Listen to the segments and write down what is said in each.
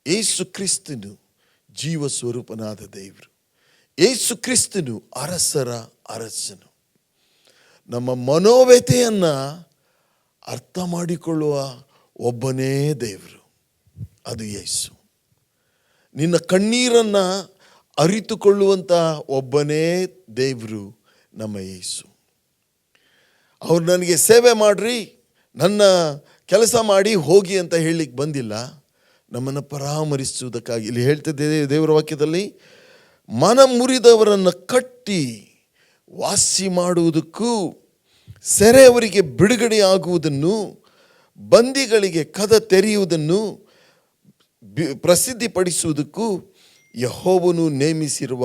ಯೇಸು ಕ್ರಿಸ್ತನು ಜೀವ ಸ್ವರೂಪನಾದ ದೇವರು. ಯೇಸು ಕ್ರಿಸ್ತನು ಅರಸರ ಅರಸನು. ನಮ್ಮ ಮನೋವ್ಯಥೆಯನ್ನು ಅರ್ಥ ಮಾಡಿಕೊಳ್ಳುವ ಒಬ್ಬನೇ ದೇವರು, ಅದು ಯೇಸು. ನಿನ್ನ ಕಣ್ಣೀರನ್ನು ಅರಿತುಕೊಳ್ಳುವಂಥ ಒಬ್ಬನೇ ದೇವರು ನಮ್ಮ ಯೇಸು. ಅವ್ರು ನನಗೆ ಸೇವೆ ಮಾಡಿರಿ, ನನ್ನ ಕೆಲಸ ಮಾಡಿ ಹೋಗಿ ಅಂತ ಹೇಳಲಿಕ್ಕೆ ಬಂದಿಲ್ಲ, ನಮ್ಮನ್ನು ಪರಾಮರಿಸುವುದಕ್ಕಾಗಿ. ಇಲ್ಲಿ ಹೇಳ್ತಿದ್ದೆ ದೇವರ ವಾಕ್ಯದಲ್ಲಿ, ಮನ ಮುರಿದವರನ್ನು ಕಟ್ಟಿ ವಾಸಿ ಮಾಡುವುದಕ್ಕೂ, ಸೆರೆಯವರಿಗೆ ಬಿಡುಗಡೆಯಾಗುವುದನ್ನು, ಬಂದಿಗಳಿಗೆ ಕದ ತೆರೆಯುವುದನ್ನು ಪ್ರಸಿದ್ಧಿಪಡಿಸುವುದಕ್ಕೂ ಯೆಹೋವನು ನೇಮಿಸಿರುವ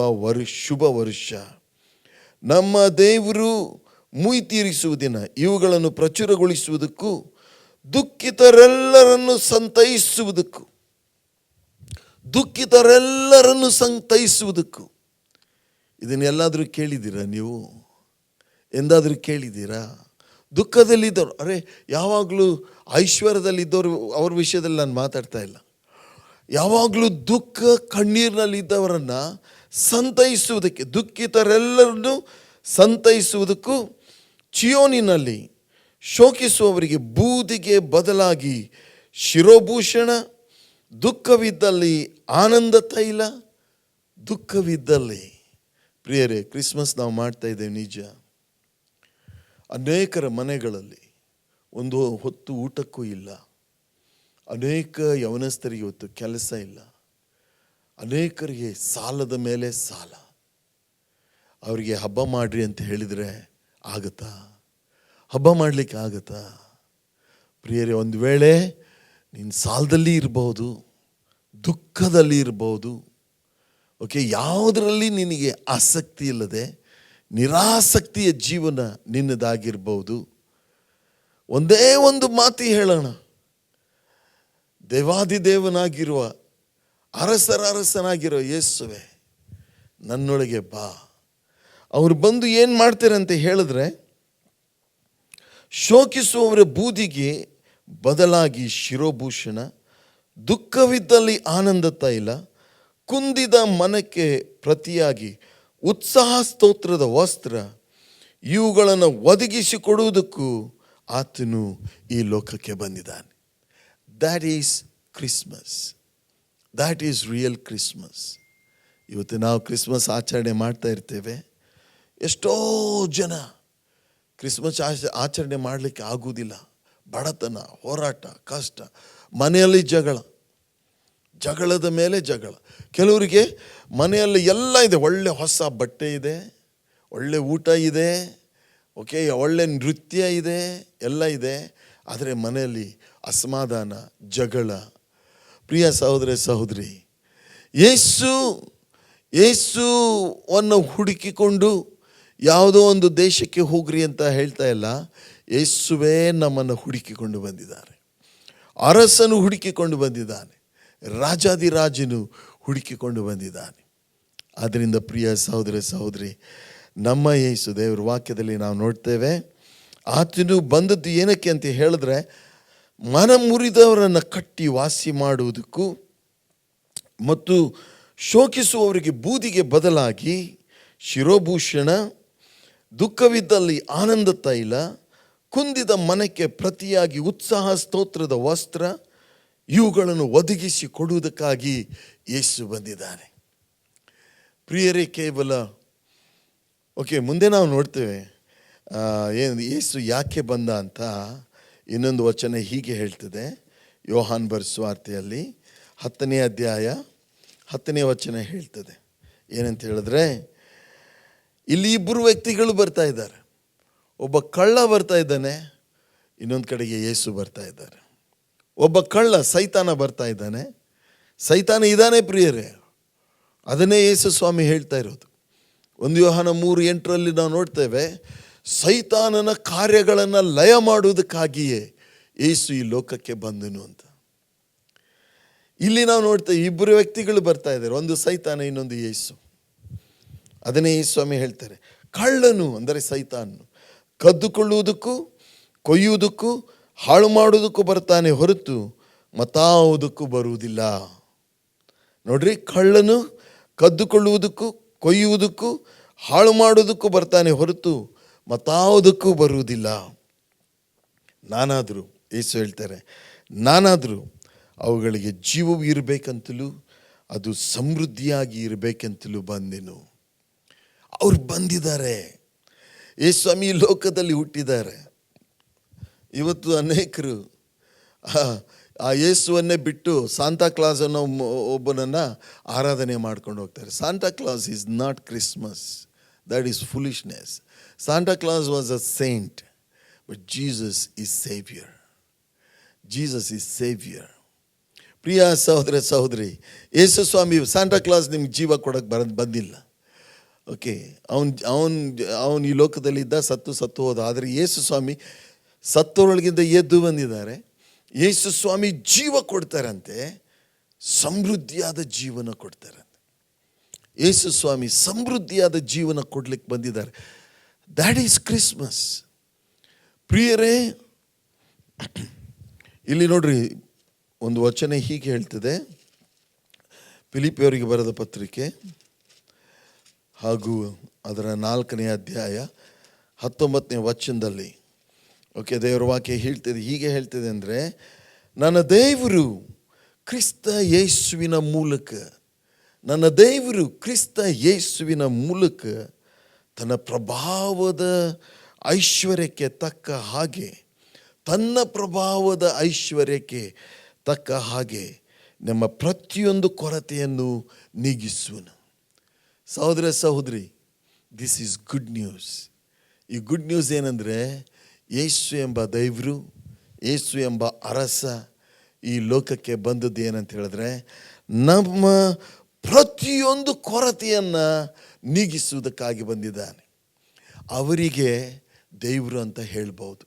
ಶುಭ ವರ್ಷ. ನಮ್ಮ ದೇವರು ಮುಯಿ ತೀರಿಸುವುದಿನ ಇವುಗಳನ್ನು ಪ್ರಚುರಗೊಳಿಸುವುದಕ್ಕೂ, ದುಃಖಿತರೆಲ್ಲರನ್ನು ಸಂತೈಸುವುದಕ್ಕೂ. ಇದನ್ನೆಲ್ಲಾದರೂ ಕೇಳಿದ್ದೀರಾ ನೀವು? ಎಂದಾದರೂ ಕೇಳಿದ್ದೀರಾ? ದುಃಖದಲ್ಲಿದ್ದವರು, ಯಾವಾಗಲೂ ಐಶ್ವರ್ಯದಲ್ಲಿದ್ದವರು ಅವ್ರ ವಿಷಯದಲ್ಲಿ ನಾನು ಮಾತಾಡ್ತಾ ಇಲ್ಲ. ಯಾವಾಗಲೂ ದುಃಖ ಕಣ್ಣೀರಿನಲ್ಲಿದ್ದವರನ್ನು ಸಂತೈಸುವುದಕ್ಕೆ, ದುಃಖಿತರೆಲ್ಲರನ್ನು ಸಂತೈಸುವುದಕ್ಕೂ, ಚಿಯೋನಿನಲ್ಲಿ ಶೋಕಿಸುವವರಿಗೆ ಬೂದಿಗೆ ಬದಲಾಗಿ ಶಿರೋಭೂಷಣ, ದುಃಖವಿದ್ದಲ್ಲಿ ಆನಂದ ತೈಲ. ದುಃಖವಿದ್ದಲ್ಲಿ ಪ್ರಿಯರೇ, ಕ್ರಿಸ್ಮಸ್ ನಾವು ಮಾಡ್ತಾ ಇದ್ದೇವೆ ನಿಜ. ಅನೇಕರ ಮನೆಗಳಲ್ಲಿ ಒಂದು ಹೊತ್ತು ಊಟಕ್ಕೂ ಇಲ್ಲ. ಅನೇಕ ಯೌವನಸ್ಥರಿಗೆ ಹೊತ್ತು ಕೆಲಸ ಇಲ್ಲ. ಅನೇಕರಿಗೆ ಸಾಲದ ಮೇಲೆ ಸಾಲ. ಅವರಿಗೆ ಹಬ್ಬ ಮಾಡ್ರಿ ಅಂತ ಹೇಳಿದರೆ ಆಗುತ್ತಾ? ಹಬ್ಬ ಮಾಡಲಿಕ್ಕೆ ಆಗುತ್ತಾ? ಪ್ರಿಯರೇ, ಒಂದು ವೇಳೆ ನೀನು ಸಾಲದಲ್ಲಿ ಇರ್ಬೋದು, ದುಃಖದಲ್ಲಿ ಇರ್ಬೋದು, ಯಾವುದರಲ್ಲಿ ನಿನಗೆ ಆಸಕ್ತಿ ಇಲ್ಲದೆ ನಿರಾಸಕ್ತಿಯ ಜೀವನ ನಿನ್ನದಾಗಿರ್ಬೋದು. ಒಂದೇ ಒಂದು ಮಾತು ಹೇಳೋಣ, ದೇವಾದಿದೇವನಾಗಿರುವ ಅರಸನಾಗಿರೋ ಯೇಸುವೆ, ನನ್ನೊಳಗೆ ಬಾ. ಅವರು ಬಂದು ಏನು ಮಾಡ್ತಾರೆ ಅಂತ ಹೇಳಿದ್ರೆ, ಶೋಕಿಸುವವರ ಬೂದಿಗೆ ಬದಲಾಗಿ ಶಿರೋಭೂಷಣ, ದುಃಖವಿದ್ದಲ್ಲಿ ಆನಂದ ತೈಲ, ಕುಂದಿದ ಮನಕ್ಕೆ ಪ್ರತಿಯಾಗಿ ಉತ್ಸಾಹ ಸ್ತೋತ್ರದ ವಸ್ತ್ರ, ಇವುಗಳನ್ನು ಒದಗಿಸಿಕೊಡುವುದಕ್ಕೂ ಆತನು ಈ ಲೋಕಕ್ಕೆ ಬಂದಿದ್ದಾನೆ. That is Christmas. That is real Christmas. ಇವತ್ತು ನಾವು ಕ್ರಿಸ್ಮಸ್ ಆಚರಣೆ ಮಾಡ್ತಾ ಇರ್ತೇವೆ. ಎಷ್ಟೋ ಜನ ಕ್ರಿಸ್ಮಸ್ ಆಚರಣೆ ಮಾಡಲಿಕ್ಕೆ ಆಗುವುದಿಲ್ಲ. ಬಡತನ, ಹೋರಾಟ, ಕಷ್ಟ, ಮನೆಯಲ್ಲಿ ಜಗಳದ ಮೇಲೆ ಜಗಳ. ಕೆಲವರಿಗೆ ಮನೆಯಲ್ಲಿ ಎಲ್ಲ ಇದೆ, ಒಳ್ಳೆ ಹೊಸ ಬಟ್ಟೆ ಇದೆ, ಒಳ್ಳೆ ಊಟ ಇದೆ, ಒಳ್ಳೆ ನೃತ್ಯ ಇದೆ, ಎಲ್ಲ ಇದೆ. ಆದರೆ ಮನೆಯಲ್ಲಿ ಅಸಮಾಧಾನ, ಜಗಳ. ಪ್ರಿಯ ಸಹೋದರ ಸಹೋದರಿ, ಯೇಸುವನ್ನು ಹುಡುಕಿಕೊಂಡು ಯಾವುದೋ ಒಂದು ದೇಶಕ್ಕೆ ಹೋಗ್ರಿ ಅಂತ ಹೇಳ್ತಾ ಇಲ್ಲ. ಯೇಸುವೇ ನಮ್ಮನ್ನು ಹುಡುಕಿಕೊಂಡು ಬಂದಿದ್ದಾರೆ. ಅರಸನು ಹುಡುಕಿಕೊಂಡು ಬಂದಿದ್ದಾನೆ. ರಾಜಾದಿರಾಜನು ಹುಡುಕಿಕೊಂಡು ಬಂದಿದ್ದಾನೆ. ಆದ್ದರಿಂದ ಪ್ರಿಯ ಸಹೋದರ ಸಹೋದರಿ, ನಮ್ಮ ಯೇಸು ದೇವರ ವಾಕ್ಯದಲ್ಲಿ ನಾವು ನೋಡ್ತೇವೆ, ಆತನು ಬಂದದ್ದು ಏನಕ್ಕೆ ಅಂತ ಹೇಳಿದ್ರೆ, ಮನ ಮುರಿದವರನ್ನು ಕಟ್ಟಿ ವಾಸಿ ಮಾಡುವುದಕ್ಕೂ, ಮತ್ತು ಶೋಕಿಸುವವರಿಗೆ ಬೂದಿಗೆ ಬದಲಾಗಿ ಶಿರೋಭೂಷಣ, ದುಃಖವಿದ್ದಲ್ಲಿ ಆನಂದ ತೈಲ, ಕುಂದಿದ ಮನಕ್ಕೆ ಪ್ರತಿಯಾಗಿ ಉತ್ಸಾಹ ಸ್ತೋತ್ರದ ವಸ್ತ್ರ, ಇವುಗಳನ್ನು ಒದಗಿಸಿ ಕೊಡುವುದಕ್ಕಾಗಿ ಯೇಸು ಬಂದಿದ್ದಾನೆ. ಪ್ರಿಯರೇ, ಕೇವಲ ಮುಂದೆ ನಾವು ನೋಡ್ತೇವೆ ಯೇಸು ಯಾಕೆ ಬಂದ ಅಂತ. ಇನ್ನೊಂದು ವಚನ ಹೀಗೆ ಹೇಳ್ತದೆ, ಯೋಹಾನ್ ಸುವಾರ್ತೆಯಲ್ಲಿ 10ನೇ ಅಧ್ಯಾಯ 10ನೇ ವಚನ ಹೇಳ್ತದೆ. ಏನಂತ ಹೇಳಿದ್ರೆ, ಇಲ್ಲಿ ಇಬ್ಬರು ವ್ಯಕ್ತಿಗಳು ಬರ್ತಾ ಇದ್ದಾರೆ. ಒಬ್ಬ ಕಳ್ಳ ಬರ್ತಾ ಇದ್ದಾನೆ, ಇನ್ನೊಂದು ಕಡೆಗೆ ಯೇಸು ಬರ್ತಾ ಇದ್ದಾರೆ. ಒಬ್ಬ ಕಳ್ಳ ಸೈತಾನ ಬರ್ತಾ ಇದ್ದಾನೆ. ಸೈತಾನ ಇದ್ದಾನೆ ಪ್ರಿಯರೇ, ಅದನ್ನೇ ಯೇಸು ಸ್ವಾಮಿ ಹೇಳ್ತಾ ಇರೋದು. 1 ಯೋಹಾನ 3:8 ನಾವು ನೋಡ್ತೇವೆ, ಸೈತಾನನ ಕಾರ್ಯಗಳನ್ನು ಲಯ ಮಾಡುವುದಕ್ಕಾಗಿಯೇ ಯೇಸು ಈ ಲೋಕಕ್ಕೆ ಬಂದನು ಅಂತ. ಇಲ್ಲಿ ನಾವು ನೋಡ್ತೇವೆ ಇಬ್ಬರು ವ್ಯಕ್ತಿಗಳು ಬರ್ತಾ ಇದ್ದಾರೆ, ಒಂದು ಸೈತಾನ, ಇನ್ನೊಂದು ಯೇಸು. ಅದನ್ನೇ ಯೇಸು ಸ್ವಾಮಿ ಹೇಳ್ತಾರೆ, ಕಳ್ಳನು ಅಂದರೆ ಸೈತಾನನು, ಕದ್ದುಕೊಳ್ಳುವುದಕ್ಕೂ ಕೊಯ್ಯುವುದಕ್ಕೂ ಹಾಳು ಮಾಡುವುದಕ್ಕೂ ಬರ್ತಾನೆ ಹೊರತು ಮತ್ತಾವುದಕ್ಕೂ ಬರುವುದಿಲ್ಲ. ನೋಡ್ರಿ, ಕಳ್ಳನು ಕದ್ದುಕೊಳ್ಳುವುದಕ್ಕೂ ಕೊಯ್ಯುವುದಕ್ಕೂ ಹಾಳು ಮಾಡುವುದಕ್ಕೂ ಬರ್ತಾನೆ ಹೊರತು ಮತ್ತಾವುದಕ್ಕೂ ಬರುವುದಿಲ್ಲ. ನಾನಾದರೂ, ಯೇಸು ಹೇಳ್ತಾರೆ, ನಾನಾದರೂ ಅವುಗಳಿಗೆ ಜೀವವು ಇರಬೇಕಂತಲೂ ಅದು ಸಮೃದ್ಧಿಯಾಗಿ ಇರಬೇಕಂತಲೂ ಬಂದೆನು. ಅವ್ರು ಬಂದಿದ್ದಾರೆ. ಯೇಸು ಸ್ವಾಮಿ ಈ ಲೋಕದಲ್ಲಿ ಹುಟ್ಟಿದ್ದಾರೆ. ಇವತ್ತು ಅನೇಕರು ಆ ಯೇಸುವನ್ನೇ ಬಿಟ್ಟು ಸಾಂತಾ ಕ್ಲಾಸ್ ಅನ್ನೋ ಒಬ್ಬನನ್ನು ಆರಾಧನೆ ಮಾಡ್ಕೊಂಡು ಹೋಗ್ತಾರೆ. Santa Claus is not Christmas, that is foolishness. Santa Claus was a saint, but Jesus is saviour. Jesus is saviour. ಪ್ರಿಯ ಸಹೋದರ ಸಹೋದರಿ, ಯೇಸು ಸ್ವಾಮಿ ಸಾಂತಾ ಕ್ಲಾಸ್ ನಿಮ್ಗೆ ಜೀವ ಕೊಡೋಕ್ಕೆ ಬಂದಿಲ್ಲ. ಓಕೆ, ಅವನು ಈ ಲೋಕದಲ್ಲಿದ್ದ, ಸತ್ತು ಹೋದ. ಆದರೆ ಯೇಸು ಸ್ವಾಮಿ ಸತ್ತೋರೊಳಗಿಂದ ಎದ್ದು ಬಂದಿದ್ದಾರೆ. ಯೇಸು ಸ್ವಾಮಿ ಜೀವ ಕೊಡ್ತಾರಂತೆ, ಸಮೃದ್ಧಿಯಾದ ಜೀವನ ಕೊಡ್ತಾರಂತೆ. ಯೇಸು ಸ್ವಾಮಿ ಸಮೃದ್ಧಿಯಾದ ಜೀವನ ಕೊಡ್ಲಿಕ್ಕೆ ಬಂದಿದ್ದಾರೆ. That is Christmas. ಪ್ರಿಯರೇ, ಇಲ್ಲಿ ನೋಡ್ರಿ, ಒಂದು ವಚನ ಹೀಗೆ ಹೇಳ್ತದೆ, ಫಿಲಿಪಿಯವರಿಗೆ ಬರೆದ ಪತ್ರಿಕೆ ಹಾಗೂ ಅದರ 4ನೇ ಅಧ್ಯಾಯ 19ನೇ ವಚನದಲ್ಲಿ, ಓಕೆ, ದೇವರ ವಾಕ್ಯ ಹೇಳ್ತದೆ, ಹೀಗೆ ಹೇಳ್ತದೆ ಅಂದರೆ, ನನ್ನ ದೇವರು ಕ್ರಿಸ್ತ ಯೇಸುವಿನ ಮೂಲಕ, ನನ್ನ ದೇವರು ಕ್ರಿಸ್ತ ಯೇಸುವಿನ ಮೂಲಕ ತನ್ನ ಪ್ರಭಾವದ ಐಶ್ವರ್ಯಕ್ಕೆ ತಕ್ಕ ಹಾಗೆ, ತನ್ನ ಪ್ರಭಾವದ ಐಶ್ವರ್ಯಕ್ಕೆ ತಕ್ಕ ಹಾಗೆ ನಮ್ಮ ಪ್ರತಿಯೊಂದು ಕೊರತೆಯನ್ನು ನೀಗಿಸುವನು. ಸಹೋದರ ಸಹೋದರಿ, ದಿಸ್ ಈಸ್ ಗುಡ್ ನ್ಯೂಸ್. ಈ ಗುಡ್ ನ್ಯೂಸ್ ಏನಂದರೆ, ಯೇಸು ಎಂಬ ದೇವರು, ಯೇಸು ಎಂಬ ಅರಸ ಈ ಲೋಕಕ್ಕೆ ಬಂದದ್ದು ಏನಂತ ಹೇಳಿದ್ರೆ, ನಮ್ಮ ಪ್ರತಿಯೊಂದು ಕೊರತೆಯನ್ನು ನೀಗಿಸುವುದಕ್ಕಾಗಿ ಬಂದಿದ್ದಾನೆ. ಅವರಿಗೆ ದೇವರು ಅಂತ ಹೇಳ್ಬೋದು,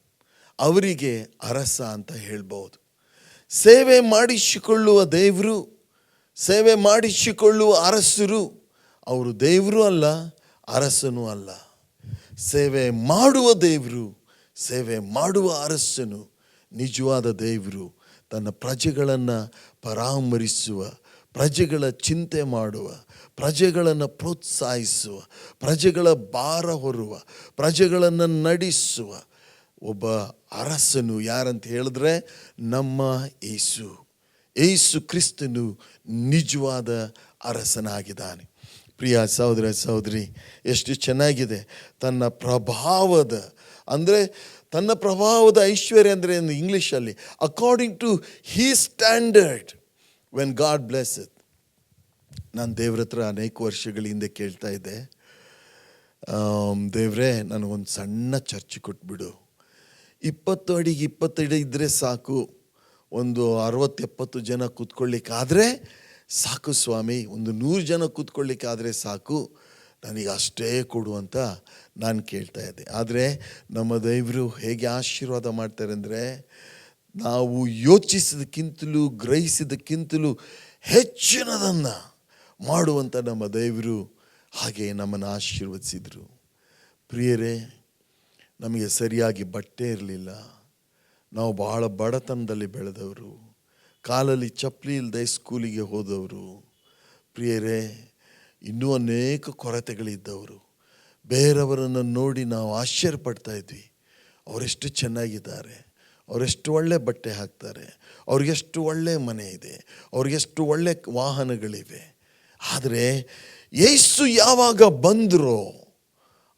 ಅವರಿಗೆ ಅರಸ ಅಂತ ಹೇಳ್ಬೋದು. ಸೇವೆ ಮಾಡಿಸಿಕೊಳ್ಳುವ ದೇವರು, ಸೇವೆ ಮಾಡಿಸಿಕೊಳ್ಳುವ ಅರಸರು, ಅವರು ದೇವರು ಅಲ್ಲ, ಅರಸನೂ ಅಲ್ಲ. ಸೇವೆ ಮಾಡುವ ದೇವರು, ಸೇವೆ ಮಾಡುವ ಅರಸನು, ನಿಜವಾದ ದೇವರು. ತನ್ನ ಪ್ರಜೆಗಳನ್ನು ಪರಾಮರಿಸುವ, ಪ್ರಜೆಗಳ ಚಿಂತೆ ಮಾಡುವ, ಪ್ರಜೆಗಳನ್ನು ಪ್ರೋತ್ಸಾಹಿಸುವ, ಪ್ರಜೆಗಳ ಭಾರ ಹೊರುವ, ಪ್ರಜೆಗಳನ್ನು ನಡೆಸುವ ಒಬ್ಬ ಅರಸನು ಯಾರಂತ ಹೇಳಿದ್ರೆ ನಮ್ಮ ಯೇಸು. ಯೇಸು ಕ್ರಿಸ್ತನು ನಿಜವಾದ ಅರಸನಾಗಿದ್ದಾನೆ. ಪ್ರಿಯ ಸಹೋದರ ಸಹೋದರಿ, ಎಷ್ಟು ಚೆನ್ನಾಗಿದೆ. ತನ್ನ ಪ್ರಭಾವದ, ಅಂದರೆ ತನ್ನ ಪ್ರಭಾವದ ಐಶ್ವರ್ಯ ಅಂದರೆ ಇಂಗ್ಲೀಷಲ್ಲಿ according to he standard when God bless it. ನಾನು ದೇವ್ರ ಹತ್ರ ಅನೇಕ ವರ್ಷಗಳ ಹಿಂದೆ ಕೇಳ್ತಾ ಇದ್ದೆ, ದೇವ್ರೇ ನನಗೊಂದು ಸಣ್ಣ ಚರ್ಚ್ ಕೊಟ್ಬಿಡು, 20 ಅಡಿಗೆ 20 ಅಡಿ ಇದ್ದರೆ ಸಾಕು, ಒಂದು 60-70 ಜನ ಕೂತ್ಕೊಳ್ಳಿಕ್ಕಾದರೆ ಸಾಕು ಸ್ವಾಮಿ, ಒಂದು 100 ಜನ ಕೂತ್ಕೊಳ್ಳಿಕ್ಕಾದರೆ ಸಾಕು, ನನಗೆ ಅಷ್ಟೇ ಕೊಡು ಅಂತ ನಾನು ಕೇಳ್ತಾ ಇದ್ದೆ. ಆದರೆ ನಮ್ಮ ದೇವರು ಹೇಗೆ ಆಶೀರ್ವಾದ ಮಾಡ್ತಾರೆ ಅಂದರೆ, ನಾವು ಯೋಚಿಸಿದಕ್ಕಿಂತಲೂ ಗ್ರಹಿಸಿದಕ್ಕಿಂತಲೂ ಹೆಚ್ಚಿನದನ್ನು ಮಾಡುವಂಥ ನಮ್ಮ ದೇವರು ಹಾಗೆ ನಮ್ಮನ್ನು ಆಶೀರ್ವದಿಸಿದರು. ಪ್ರಿಯರೇ, ನಮಗೆ ಸರಿಯಾಗಿ ಬಟ್ಟೆ ಇರಲಿಲ್ಲ, ನಾವು ಬಹಳ ಬಡತನದಲ್ಲಿ ಬೆಳೆದವರು, ಕಾಲಲ್ಲಿ ಚಪ್ಪಲಿ ಇಲ್ಲದೆ ಸ್ಕೂಲಿಗೆ ಹೋದವರು. ಪ್ರಿಯರೇ, ಇನ್ನೂ ಅನೇಕ ಕೊರತೆಗಳಿದ್ದವರು. ಬೇರೆಯವರನ್ನು ನೋಡಿ ನಾವು ಆಶ್ಚರ್ಯಪಡ್ತಾ ಇದ್ವಿ, ಅವರೆಷ್ಟು ಚೆನ್ನಾಗಿದ್ದಾರೆ, ಅವರೆಷ್ಟು ಒಳ್ಳೆ ಬಟ್ಟೆ ಹಾಕ್ತಾರೆ, ಅವ್ರಿಗೆಷ್ಟು ಒಳ್ಳೆ ಮನೆ ಇದೆ, ಅವ್ರಿಗೆಷ್ಟು ಒಳ್ಳೆ ವಾಹನಗಳಿವೆ. ಆದರೆ ಯೇಸು ಯಾವಾಗ ಬಂದರೋ,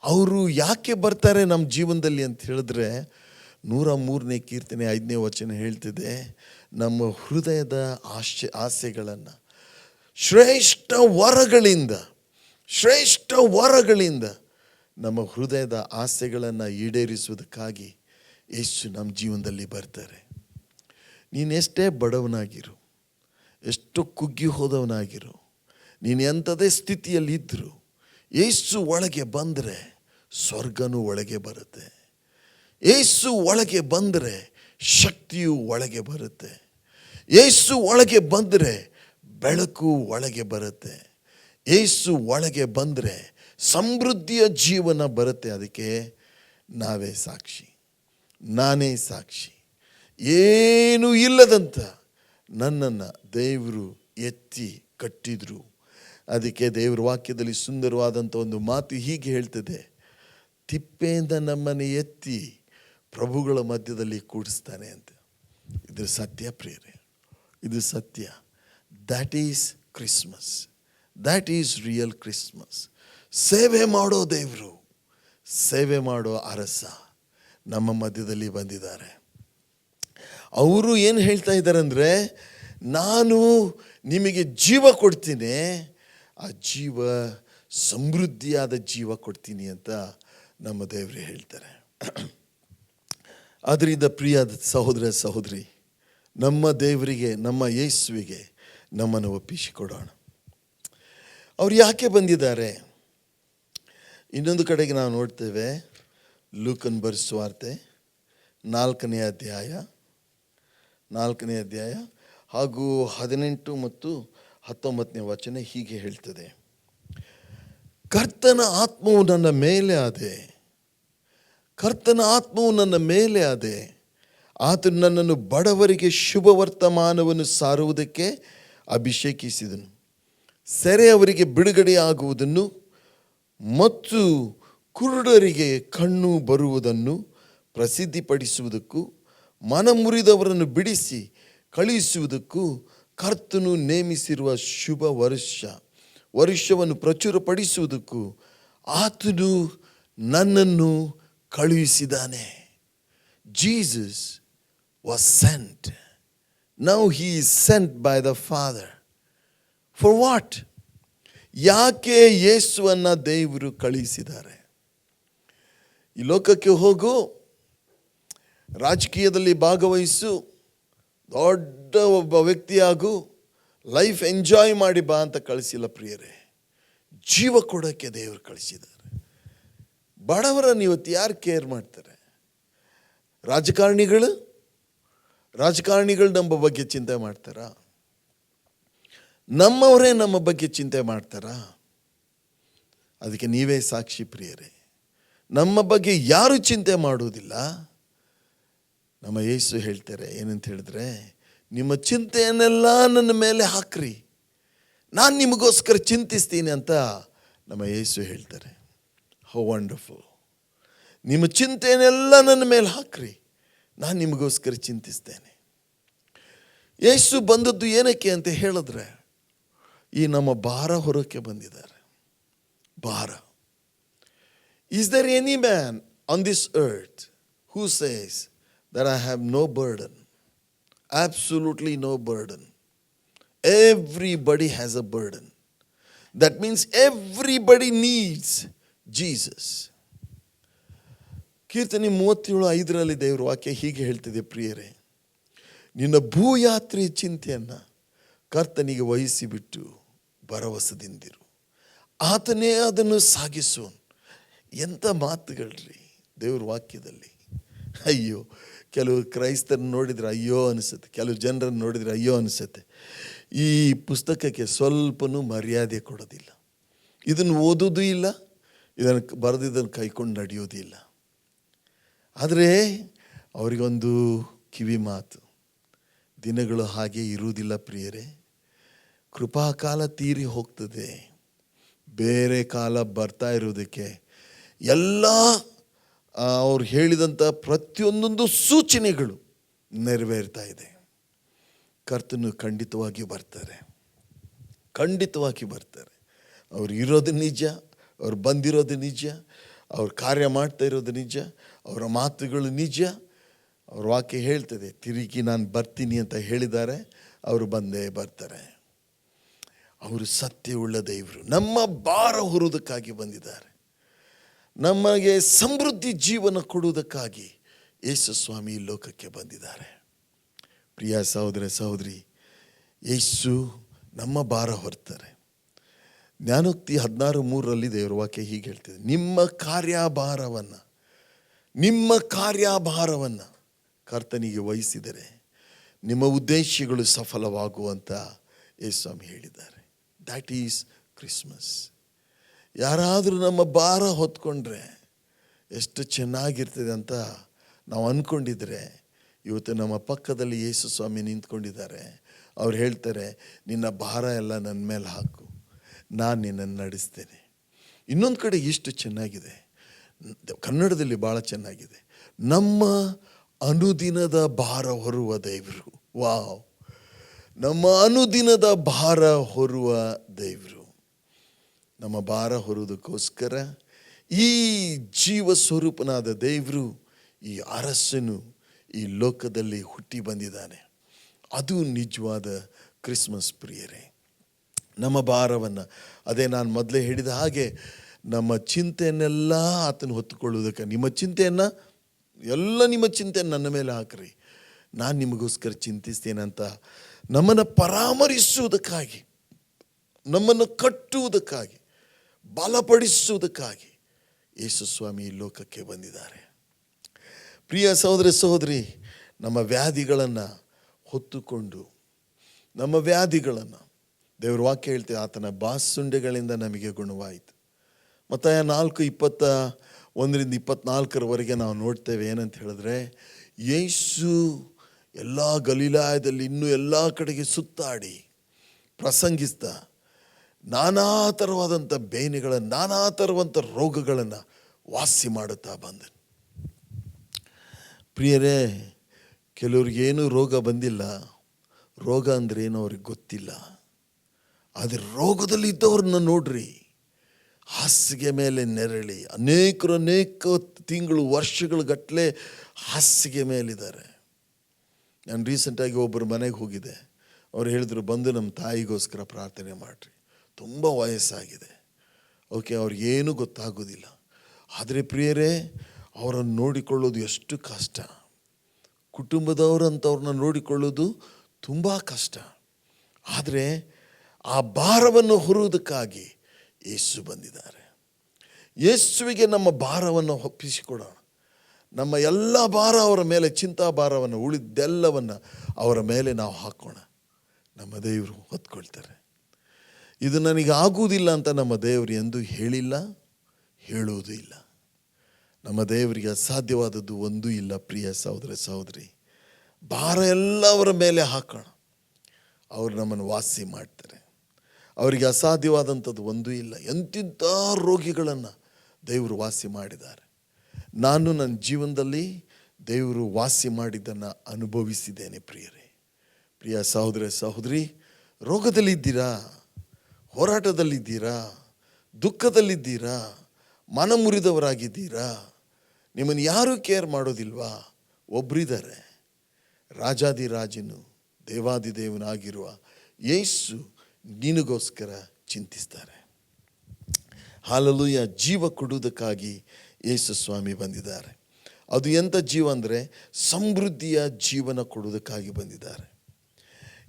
ಅವರು ಯಾಕೆ ಬರ್ತಾರೆ ನಮ್ಮ ಜೀವನದಲ್ಲಿ ಅಂತ ಹೇಳಿದ್ರೆ, 103ನೇ ಕೀರ್ತನೆ 5ನೇ ವಚನ ಹೇಳ್ತಿದೆ, ನಮ್ಮ ಹೃದಯದ ಆಸೆಗಳನ್ನು ಶ್ರೇಷ್ಠ ವರಗಳಿಂದ ನಮ್ಮ ಹೃದಯದ ಆಸೆಗಳನ್ನು ಈಡೇರಿಸುವುದಕ್ಕಾಗಿ ಯೇಸು ನಮ್ಮ ಜೀವನದಲ್ಲಿ ಬರ್ತಾರೆ. ನೀನು ಎಷ್ಟೇ ಬಡವನಾಗಿರು, ಎಷ್ಟು ಕುಗ್ಗಿ ಹೋದವನಾಗಿರು, ನೀನು ಎಂಥದೇ ಸ್ಥಿತಿಯಲ್ಲಿದ್ದರೂ ಯೇಸು ಒಳಗೆ ಬಂದರೆ ಸ್ವರ್ಗನೂ ಒಳಗೆ ಬರುತ್ತೆ. ಯೇಸು ಒಳಗೆ ಬಂದರೆ ಶಕ್ತಿಯು ಒಳಗೆ ಬರುತ್ತೆ. ಯೇಸು ಒಳಗೆ ಬಂದರೆ ಬೆಳಕು ಒಳಗೆ ಬರುತ್ತೆ. ಯೇಸು ಒಳಗೆ ಬಂದರೆ ಸಮೃದ್ಧಿಯ ಜೀವನ ಬರುತ್ತೆ. ಅದಕ್ಕೆ ನಾವೇ ಸಾಕ್ಷಿ, ನಾನೇ ಸಾಕ್ಷಿ. ಏನೂ ಇಲ್ಲದಂಥ ನನ್ನನ್ನು ದೇವರು ಎತ್ತಿ ಕಟ್ಟಿದ್ರು. ಅದಕ್ಕೆ ದೇವರ ವಾಕ್ಯದಲ್ಲಿ ಸುಂದರವಾದಂಥ ಒಂದು ಮಾತು ಹೀಗೆ ಹೇಳ್ತದೆ, ತಿಪ್ಪೆಯಿಂದ ನಮ್ಮನ್ನು ಎತ್ತಿ ಪ್ರಭುಗಳ ಮಧ್ಯದಲ್ಲಿ ಕೂಡಿಸ್ತಾನೆ ಅಂತ. ಇದು ಸತ್ಯ ಪ್ರಿಯರೇ, ಇದು ಸತ್ಯ. That is Christmas, that is real Christmas. ಸೇವೆ ಮಾಡೋ ದೇವರು, ಸೇವೆ ಮಾಡೋ ಅರಸ ನಮ್ಮ ಮಧ್ಯದಲ್ಲಿ ಬಂದಿದ್ದಾರೆ. ಅವರು ಏನು ಹೇಳ್ತಾ ಇದ್ದಾರೆ ಅಂದರೆ, ನಾನು ನಿಮಗೆ ಜೀವ ಕೊಡ್ತೀನಿ, ಆ ಜೀವ ಸಮೃದ್ಧಿಯಾದ ಜೀವ ಕೊಡ್ತೀನಿ ಅಂತ ನಮ್ಮ ದೇವರು ಹೇಳ್ತಾರೆ. ಅದರಿಂದ ಪ್ರಿಯಾದ ಸಹೋದರ ಸಹೋದರಿ, ನಮ್ಮ ದೇವರಿಗೆ, ನಮ್ಮ ಯೇಸುವಿಗೆ ನಮ್ಮನ್ನು ಒಪ್ಪಿಸಿಕೊಡೋಣ. ಅವ್ರು ಯಾಕೆ ಬಂದಿದ್ದಾರೆ? ಇನ್ನೊಂದು ಕಡೆಗೆ ನಾವು ನೋಡ್ತೇವೆ, ಲೂಕನ ಬರೆಸುವಾರ್ತೆ 4ನೇ ಅಧ್ಯಾಯ ಹಾಗೂ 18 ಮತ್ತು 19ನೇ ವಚನ ಹೀಗೆ ಹೇಳ್ತದೆ, ಕರ್ತನ ಆತ್ಮವು ನನ್ನ ಮೇಲೆ ಆದೆ, ಕರ್ತನ ಆತ್ಮವು ನನ್ನ ಮೇಲೆ ಆದೆ, ಆತನು ನನ್ನನ್ನು ಬಡವರಿಗೆ ಶುಭ ವರ್ತಮಾನವನ್ನು ಸಾರುವುದಕ್ಕೆ ಅಭಿಷೇಕಿಸಿದನು, ಸೆರೆಯವರಿಗೆ ಬಿಡುಗಡೆಯಾಗುವುದನ್ನು ಮತ್ತು ಕುರುಡರಿಗೆ ಕಣ್ಣು ಬರುವುದನ್ನು ಪ್ರಸಿದ್ಧಿಪಡಿಸುವುದಕ್ಕೂ, ಮನ ಮುರಿದವರನ್ನು ಬಿಡಿಸಿ ಕಳುಹಿಸುವುದಕ್ಕೂ ಕರ್ತನು ನೇಮಿಸಿರುವ ಶುಭ ವರ್ಷವನ್ನು ಪ್ರಚುರಪಡಿಸುವುದಕ್ಕೂ ಆತನು ನನ್ನನ್ನು ಕಳುಹಿಸಿದ್ದಾನೆ. Jesus was sent. Now he is sent by the Father. For what? ಯಾಕೆ ಯೇಸುವನ್ನು ದೇವರು ಕಳುಹಿಸಿದ್ದಾರೆ? ಈ ಲೋಕಕ್ಕೆ ಹೋಗು, ರಾಜಕೀಯದಲ್ಲಿ ಭಾಗವಹಿಸು, ದೊಡ್ಡ ಒಬ್ಬ ವ್ಯಕ್ತಿಯಾಗು, ಲೈಫ್ ಎಂಜಾಯ್ ಮಾಡಿ ಬಾ ಅಂತ ಕಳಿಸಿಲ್ಲ ಪ್ರಿಯರೇ. ಜೀವ ಕೊಡೋಕ್ಕೆ ದೇವರು ಕಳಿಸಿದ್ದಾರೆ. ಬಡವರನ್ನು ಇವತ್ತು ಯಾರು ಕೇರ್ ಮಾಡ್ತಾರೆ? ರಾಜಕಾರಣಿಗಳು ನಮ್ಮ ಬಗ್ಗೆ ಚಿಂತೆ ಮಾಡ್ತಾರಾ? ನಮ್ಮವರೇ ನಮ್ಮ ಬಗ್ಗೆ ಚಿಂತೆ ಮಾಡ್ತಾರಾ? ಅದಕ್ಕೆ ನೀವೇ ಸಾಕ್ಷಿ ಪ್ರಿಯರೇ. ನಮ್ಮ ಬಗ್ಗೆ ಯಾರು ಚಿಂತೆ ಮಾಡುವುದಿಲ್ಲ. ನಮ್ಮ ಯೇಸು ಹೇಳ್ತಾರೆ ಏನಂತ ಹೇಳಿದ್ರೆ, ನಿಮ್ಮ ಚಿಂತೆಯನ್ನೆಲ್ಲ ನನ್ನ ಮೇಲೆ ಹಾಕ್ರಿ, ನಾನು ನಿಮಗೋಸ್ಕರ ಚಿಂತಿಸ್ತೀನಿ ಅಂತ ನಮ್ಮ ಯೇಸು ಹೇಳ್ತಾರೆ. How wonderful. ನಿಮ್ಮ ಚಿಂತೆಯನ್ನೆಲ್ಲ ನನ್ನ ಮೇಲೆ ಹಾಕ್ರಿ, ನಾನು ನಿಮಗೋಸ್ಕರ ಚಿಂತಿಸ್ತೇನೆ. ಯೇಸು ಬಂದದ್ದು ಏನಕ್ಕೆ ಅಂತ ಹೇಳಿದ್ರೆ, ಈ ನಮ್ಮ ಭಾರ ಹೊರಕ್ಕೆ ಬಂದಿದ್ದಾರೆ. ಭಾರ. Is there any man on this earth who says that I have no burden? Absolutely no burden. Everybody has a burden. That means everybody needs Jesus. ಕೀರ್ತನೆ 37:5 ದೇವರ ವಾಕ್ಯ ಹೀಗೆ ಹೇಳ್ತಿದೆ, ಪ್ರಿಯರೇ, ನಿನ್ನ ಭೂಯಾತ್ರೆಯ ಚಿಂತೆಯನ್ನು ಕರ್ತನಿಗೆ ವಹಿಸಿಬಿಟ್ಟು ಭರವಸೆದಿಂದಿರು, ಆತನೇ ಅದನ್ನು ಸಾಗಿಸುವನು. ಎಂಥ ಮಾತುಗಳ್ರಿ ದೇವ್ರ ವಾಕ್ಯದಲ್ಲಿ. ಅಯ್ಯೋ, ಕೆಲವು ಕ್ರೈಸ್ತರನ್ನು ನೋಡಿದರೆ ಅಯ್ಯೋ ಅನಿಸುತ್ತೆ, ಕೆಲವು ಜನರನ್ನು ನೋಡಿದರೆ ಅಯ್ಯೋ ಅನಿಸುತ್ತೆ. ಈ ಪುಸ್ತಕಕ್ಕೆ ಸ್ವಲ್ಪನೂ ಮರ್ಯಾದೆ ಕೊಡೋದಿಲ್ಲ, ಇದನ್ನು ಓದೋದು ಇಲ್ಲ, ಇದನ್ನು ಬರೆದಿದ್ದನ್ನು ಕೈಕೊಂಡು ನಡೆಯೋದು ಇಲ್ಲ. ಆದರೆ ಅವರಿಗೊಂದು ಕಿವಿ ಮಾತು, ದಿನಗಳು ಹಾಗೆ ಇರುವುದಿಲ್ಲ ಪ್ರಿಯರೇ. ಕೃಪಾಕಾಲ ತೀರಿ ಹೋಗ್ತದೆ, ಬೇರೆ ಕಾಲ ಬರ್ತಾ ಇರೋದಕ್ಕೆ ಎಲ್ಲ ಅವ್ರು ಹೇಳಿದಂಥ ಪ್ರತಿಯೊಂದೊಂದು ಸೂಚನೆಗಳು ನೆರವೇರ್ತಾ ಇದೆ. ಕರ್ತನು ಖಂಡಿತವಾಗಿ ಬರ್ತಾರೆ, ಖಂಡಿತವಾಗಿ ಬರ್ತಾರೆ. ಅವ್ರು ಇರೋದು ನಿಜ, ಅವ್ರು ಬಂದಿರೋದು ನಿಜ, ಅವ್ರು ಕಾರ್ಯ ಮಾಡ್ತಾ ಇರೋದು ನಿಜ, ಅವರ ಮಾತುಗಳು ನಿಜ. ಅವ್ರ ವಾಕ್ಯ ಹೇಳ್ತದೆ, ತಿರುಗಿ ನಾನು ಬರ್ತೀನಿ ಅಂತ ಹೇಳಿದ್ದಾರೆ, ಅವರು ಬಂದೇ ಬರ್ತಾರೆ. ಅವರು ಸತ್ಯವುಳ್ಳ ದೇವರು, ನಮ್ಮ ಭಾರ ಹೊರುವುದಕ್ಕಾಗಿ ಬಂದಿದ್ದಾರೆ, ನಮಗೆ ಸಮೃದ್ಧಿ ಜೀವನ ಕೊಡುವುದಕ್ಕಾಗಿ ಯೇಸು ಸ್ವಾಮಿ ಲೋಕಕ್ಕೆ ಬಂದಿದ್ದಾರೆ. ಪ್ರಿಯ ಸಹೋದರ ಸಹೋದರಿ, ಯೇಸು ನಮ್ಮ ಭಾರ ಹೊರ್ತಾರೆ. ಜ್ಞಾನೋಕ್ತಿ 16:3 ದೇವರ ವಾಕ್ಯ ಹೀಗೆ ಹೇಳ್ತಿದೆ, ನಿಮ್ಮ ಕಾರ್ಯಭಾರವನ್ನು ಕರ್ತನಿಗೆ ವಹಿಸಿದರೆ ನಿಮ್ಮ ಉದ್ದೇಶಗಳು ಸಫಲವಾಗುವಂತ ಯೇಸು ಸ್ವಾಮಿ ಹೇಳಿದ್ದಾರೆ. That is Christmas. ಯಾರಾದರೂ ನಮ್ಮ ಭಾರ ಹೊತ್ಕೊಂಡ್ರೆ ಎಷ್ಟು ಚೆನ್ನಾಗಿರ್ತದೆ ಅಂತ ನಾವು ಅಂದ್ಕೊಂಡಿದ್ರೆ, ಇವತ್ತು ನಮ್ಮ ಪಕ್ಕದಲ್ಲಿ ಯೇಸು ಸ್ವಾಮಿ ನಿಂತ್ಕೊಂಡಿದ್ದಾರೆ. ಅವ್ರು ಹೇಳ್ತಾರೆ, ನಿನ್ನ ಭಾರ ಎಲ್ಲ ನನ್ನ ಮೇಲೆ ಹಾಕು, ನಾನು ನಿನ್ನನ್ನು ನಡೆಸ್ತೇನೆ. ಇನ್ನೊಂದು ಕಡೆ ಎಷ್ಟು ಚೆನ್ನಾಗಿದೆ, ಕನ್ನಡದಲ್ಲಿ ಭಾಳ ಚೆನ್ನಾಗಿದೆ, ನಮ್ಮ ಅನುದಿನದ ಭಾರ ಹೊರುವ ದೇವರು. ವಾವ್, ನಮ್ಮ ಅನುದಿನದ ಭಾರ ಹೊರುವ ದೇವರು. ನಮ್ಮ ಭಾರ ಹೊರುವುದಕ್ಕೋಸ್ಕರ ಈ ಜೀವ ಸ್ವರೂಪನಾದ ದೇವರು, ಈ ಅರಸನು ಈ ಲೋಕದಲ್ಲಿ ಹುಟ್ಟಿ ಬಂದಿದ್ದಾನೆ. ಅದು ನಿಜವಾದ ಕ್ರಿಸ್ಮಸ್ ಪ್ರಿಯರೇ. ನಮ್ಮ ಭಾರವನ್ನು, ಅದೇ ನಾನು ಮೊದಲೇ ಹೇಳಿದ ಹಾಗೆ, ನಮ್ಮ ಚಿಂತೆಯನ್ನೆಲ್ಲ ಆತನು ಹೊತ್ತುಕೊಳ್ಳುವುದಕ್ಕೆ, ನಿಮ್ಮ ಚಿಂತೆಯನ್ನು ನಿಮ್ಮ ಚಿಂತೆಯನ್ನು ನನ್ನ ಮೇಲೆ ಹಾಕ್ರಿ, ನಾನು ನಿಮಗೋಸ್ಕರ ಚಿಂತಿಸ್ತೇನಂತ ನಮ್ಮನ್ನು ಪರಾಮರಿಸುವುದಕ್ಕಾಗಿ, ನಮ್ಮನ್ನು ಕಟ್ಟುವುದಕ್ಕಾಗಿ, ಬಲಪಡಿಸುವುದಕ್ಕಾಗಿ ಯೇಸು ಸ್ವಾಮಿ ಈ ಲೋಕಕ್ಕೆ ಬಂದಿದ್ದಾರೆ. ಪ್ರಿಯ ಸಹೋದರ ಸಹೋದರಿ, ನಮ್ಮ ವ್ಯಾಧಿಗಳನ್ನು ಹೊತ್ತುಕೊಂಡು, ನಮ್ಮ ವ್ಯಾಧಿಗಳನ್ನು, ದೇವರ ವಾಕ್ಯ ಹೇಳ್ತೇವೆ, ಆತನ ಬಾಸುಂಡೆಗಳಿಂದ ನಮಗೆ ಗುಣವಾಯಿತು. ಮತ್ತಾಯ 4:21-24 ನಾವು ನೋಡ್ತೇವೆ. ಏನಂತ ಹೇಳಿದ್ರೆ, ಯೇಸು ಎಲ್ಲ ಗಲಿಲಾಯದಲ್ಲಿ ಇನ್ನೂ ಎಲ್ಲ ಕಡೆಗೆ ಸುತ್ತಾಡಿ ಪ್ರಸಂಗಿಸ್ತಾ ನಾನಾ ಥರವಾದಂಥ ಬೇನೆಗಳನ್ನು, ನಾನಾ ಥರವಂಥ ರೋಗಗಳನ್ನು ವಾಸಿ ಮಾಡುತ್ತಾ ಬಂದನು. ಪ್ರಿಯರೇ, ಕೆಲವ್ರಿಗೇನು ರೋಗ ಬಂದಿಲ್ಲ, ರೋಗ ಅಂದರೆ ಏನೋ ಅವ್ರಿಗೆ ಗೊತ್ತಿಲ್ಲ. ಆದರೆ ರೋಗದಲ್ಲಿ ಇದ್ದವ್ರನ್ನ ನೋಡ್ರಿ, ಹಾಸಿಗೆ ಮೇಲೆ ನೆರಳಿ ಅನೇಕ ತಿಂಗಳು ವರ್ಷಗಳ ಗಟ್ಟಲೆ ಹಾಸಿಗೆ ಮೇಲಿದ್ದಾರೆ. ನಾನು ರೀಸೆಂಟಾಗಿ ಒಬ್ಬರು ಮನೆಗೆ ಹೋಗಿದ್ದೆ. ಅವ್ರು ಹೇಳಿದ್ರು, ಬಂದು ನಮ್ಮ ತಾಯಿಗೋಸ್ಕರ ಪ್ರಾರ್ಥನೆ ಮಾಡಿರಿ, ತುಂಬ ವಯಸ್ಸಾಗಿದೆ. ಓಕೆ, ಅವ್ರಿಗೇನು ಗೊತ್ತಾಗೋದಿಲ್ಲ. ಆದರೆ ಪ್ರಿಯರೇ, ಅವರನ್ನು ನೋಡಿಕೊಳ್ಳೋದು ಎಷ್ಟು ಕಷ್ಟ. ಕುಟುಂಬದವರಂಥವ್ರನ್ನ ನೋಡಿಕೊಳ್ಳೋದು ತುಂಬ ಕಷ್ಟ. ಆದರೆ ಆ ಭಾರವನ್ನು ಹೊರುವುದಕ್ಕಾಗಿ ಯೇಸು ಬಂದಿದ್ದಾರೆ. ಯೇಸುವಿಗೆ ನಮ್ಮ ಭಾರವನ್ನು ಒಪ್ಪಿಸಿಕೊಡೋಣ. ನಮ್ಮ ಎಲ್ಲ ಭಾರ ಅವರ ಮೇಲೆ, ಚಿಂತಾ ಭಾರವನ್ನು, ಉಳಿದೆಲ್ಲವನ್ನು ಅವರ ಮೇಲೆ ನಾವು ಹಾಕೋಣ. ನಮ್ಮ ದೇವರು ಹೊತ್ಕೊಳ್ತಾರೆ. ಇದು ನನಗೆ ಆಗುವುದಿಲ್ಲ ಅಂತ ನಮ್ಮ ದೇವರು ಎಂದೂ ಹೇಳಿಲ್ಲ, ಹೇಳುವುದೂ ಇಲ್ಲ. ನಮ್ಮ ದೇವರಿಗೆ ಅಸಾಧ್ಯವಾದದ್ದು ಒಂದೂ ಇಲ್ಲ. ಪ್ರಿಯ ಸಹೋದರ ಸಹೋದರಿ, ಭಾರ ಎಲ್ಲ ಅವರ ಮೇಲೆ ಹಾಕೋಣ, ಅವರು ನಮ್ಮನ್ನು ವಾಸಿ ಮಾಡ್ತಾರೆ. ಅವರಿಗೆ ಅಸಾಧ್ಯವಾದಂಥದ್ದು ಒಂದೂ ಇಲ್ಲ. ಎಂತಿಂಥ ರೋಗಿಗಳನ್ನು ದೇವರು ವಾಸಿ ಮಾಡಿದ್ದಾರೆ. ನಾನು ನನ್ನ ಜೀವನದಲ್ಲಿ ದೇವರು ವಾಸಿ ಮಾಡಿದ್ದನ್ನು ಅನುಭವಿಸಿದ್ದೇನೆ. ಪ್ರಿಯ ಸಹೋದರ ಸಹೋದರಿ, ರೋಗದಲ್ಲಿದ್ದೀರಾ, ಹೋರಾಟದಲ್ಲಿದ್ದೀರಾ, ದುಃಖದಲ್ಲಿದ್ದೀರಾ, ಮನ ಮುರಿದವರಾಗಿದ್ದೀರಾ, ನಿಮ್ಮನ್ನು ಯಾರೂ ಕೇರ್ ಮಾಡೋದಿಲ್ವಾ? ಒಬ್ಬರಿದ್ದಾರೆ, ರಾಜಾದಿರಾಜನು ದೇವಾದಿದೇವನಾಗಿರುವ ಯೇಸು ನಿನಗೋಸ್ಕರ ಚಿಂತಿಸ್ತಾರೆ. ಹಾಲೆಲೂಯಾ. ಜೀವ ಕೊಡುವುದಕ್ಕಾಗಿ ಯೇಸು ಸ್ವಾಮಿ ಬಂದಿದ್ದಾರೆ. ಅದು ಎಂಥ ಜೀವ ಅಂದರೆ ಸಮೃದ್ಧಿಯ ಜೀವನ ಕೊಡುವುದಕ್ಕಾಗಿ ಬಂದಿದ್ದಾರೆ.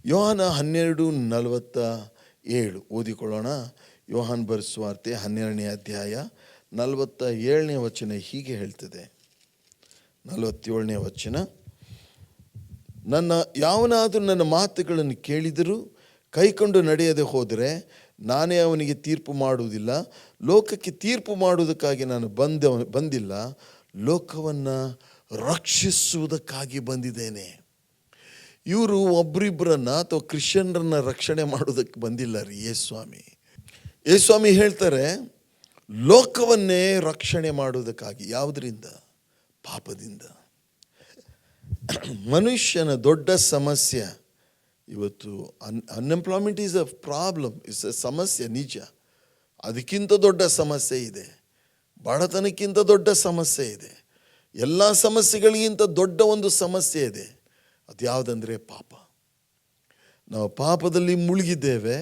ಯೋಹಾನ 12:47 ಓದಿಕೊಳ್ಳೋಣ. ಯೋಹಾನ್ ಬರೆಸುವಾರ್ತೆ 12ನೇ ಅಧ್ಯಾಯ 47ನೇ ವಚನ ಹೀಗೆ ಹೇಳ್ತದೆ. 47ನೇ ವಚನ, ಯಾವನಾದರೂ ನನ್ನ ಮಾತುಗಳನ್ನು ಕೇಳಿದರೂ ಕೈಕೊಂಡು ನಡೆಯದೆ ಹೋದರೆ ನಾನೇ ಅವನಿಗೆ ತೀರ್ಪು ಮಾಡುವುದಿಲ್ಲ. ಲೋಕಕ್ಕೆ ತೀರ್ಪು ಮಾಡುವುದಕ್ಕಾಗಿ ನಾನು ಬಂದಿಲ್ಲ, ಲೋಕವನ್ನು ರಕ್ಷಿಸುವುದಕ್ಕಾಗಿ ಬಂದಿದ್ದೇನೆ. ಇವರು ಒಬ್ಬರಿಬ್ಬರನ್ನ ಅಥವಾ ಕ್ರಿಶ್ಚಿಯನ್ರನ್ನ ರಕ್ಷಣೆ ಮಾಡೋದಕ್ಕೆ ಬಂದಿಲ್ಲ ರೀ ಯೇಸ್ವಾಮಿ. ಯೇಸ್ವಾಮಿ ಹೇಳ್ತಾರೆ, ಲೋಕವನ್ನೇ ರಕ್ಷಣೆ ಮಾಡುವುದಕ್ಕಾಗಿ. ಯಾವುದರಿಂದ? ಪಾಪದಿಂದ. ಮನುಷ್ಯನ ದೊಡ್ಡ ಸಮಸ್ಯೆ ಇವತ್ತು unemployment is a problem, is a ಸಮಸ್ಯೆ, ನಿಜ. ಅದಕ್ಕಿಂತ ದೊಡ್ಡ ಸಮಸ್ಯೆ ಇದೆ, ಬಡತನಕ್ಕಿಂತ ದೊಡ್ಡ ಸಮಸ್ಯೆ ಇದೆ, ಎಲ್ಲ ಸಮಸ್ಯೆಗಳಿಗಿಂತ ದೊಡ್ಡ ಒಂದು ಸಮಸ್ಯೆ ಇದೆ. ಅದು ಯಾವುದಂದರೆ ಪಾಪ. ನಾವು ಪಾಪದಲ್ಲಿ ಮುಳುಗಿದ್ದೇವೆ.